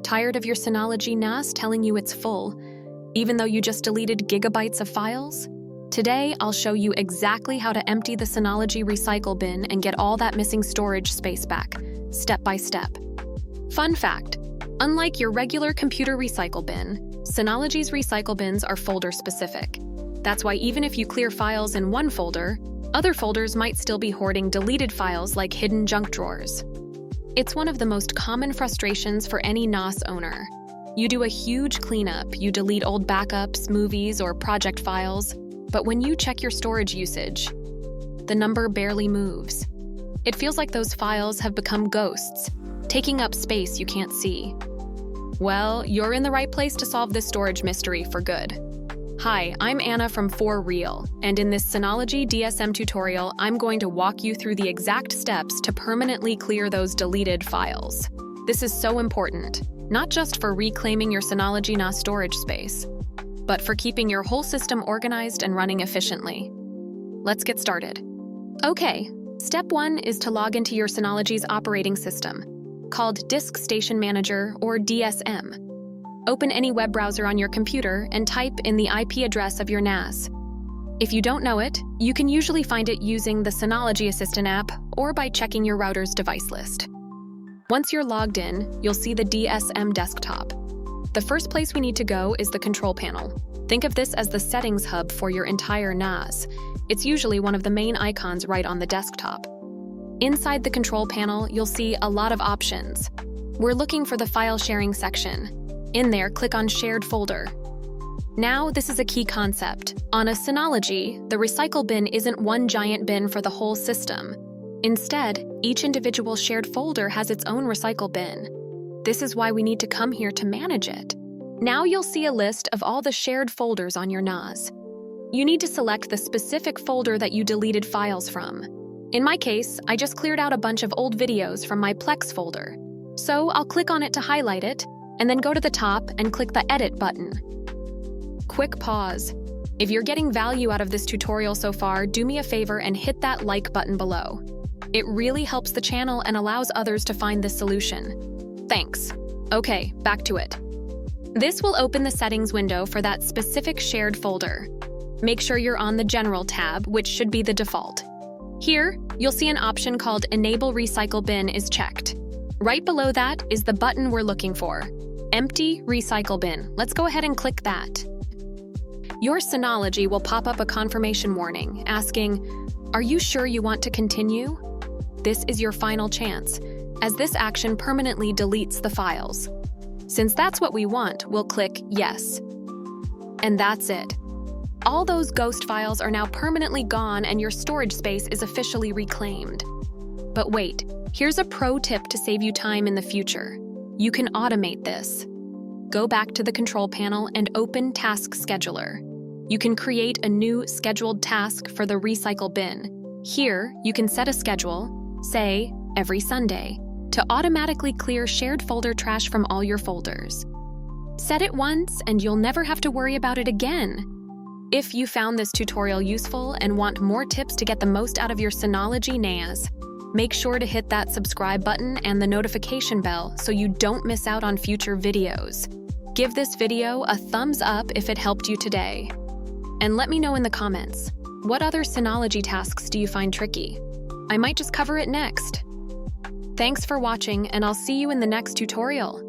Tired of your Synology NAS telling you it's full, even though you just deleted gigabytes of files? Today, I'll show you exactly how to empty the Synology recycle bin and get all that missing storage space back, step by step. Fun fact, unlike your regular computer recycle bin, Synology's recycle bins are folder-specific. That's why even if you clear files in one folder, other folders might still be hoarding deleted files like hidden junk drawers. It's one of the most common frustrations for any NAS owner. You do a huge cleanup, you delete old backups, movies, or project files, but when you check your storage usage, the number barely moves. It feels like those files have become ghosts, taking up space you can't see. Well, you're in the right place to solve this storage mystery for good. Hi, I'm Anna from For Real, and in this Synology DSM tutorial, I'm going to walk you through the exact steps to permanently clear those deleted files. This is so important, not just for reclaiming your Synology NAS storage space, but for keeping your whole system organized and running efficiently. Let's get started. Okay, step 1 is to log into your Synology's operating system, called Disk Station Manager or DSM. Open any web browser on your computer and type in the IP address of your NAS. If you don't know it, you can usually find it using the Synology Assistant app or by checking your router's device list. Once you're logged in, you'll see the DSM desktop. The first place we need to go is the control panel. Think of this as the settings hub for your entire NAS. It's usually one of the main icons right on the desktop. Inside the control panel, you'll see a lot of options. We're looking for the file sharing section. In there, click on Shared Folder. Now, this is a key concept. On a Synology, the recycle bin isn't one giant bin for the whole system. Instead, each individual shared folder has its own recycle bin. This is why we need to come here to manage it. Now you'll see a list of all the shared folders on your NAS. You need to select the specific folder that you deleted files from. In my case, I just cleared out a bunch of old videos from my Plex folder. So I'll click on it to highlight it, and then go to the top and click the Edit button. Quick pause. If you're getting value out of this tutorial so far, do me a favor and hit that like button below. It really helps the channel and allows others to find this solution. Thanks. Okay, back to it. This will open the settings window for that specific shared folder. Make sure you're on the General tab, which should be the default. Here, you'll see an option called Enable Recycle Bin is checked. Right below that is the button we're looking for. Empty Recycle Bin. Let's go ahead and click that. Your Synology will pop up a confirmation warning asking, "Are you sure you want to continue?" This is your final chance, as this action permanently deletes the files. Since that's what we want, we'll click Yes. And that's it. All those ghost files are now permanently gone and your storage space is officially reclaimed. But wait, here's a pro tip to save you time in the future. You can automate this. Go back to the control panel and open Task Scheduler. You can create a new scheduled task for the recycle bin. Here, you can set a schedule, say, every Sunday, to automatically clear shared folder trash from all your folders. Set it once and you'll never have to worry about it again. If you found this tutorial useful and want more tips to get the most out of your Synology NAS, make sure to hit that subscribe button and the notification bell so you don't miss out on future videos. Give this video a thumbs up if it helped you today. And let me know in the comments, what other Synology tasks do you find tricky? I might just cover it next. Thanks for watching, and I'll see you in the next tutorial.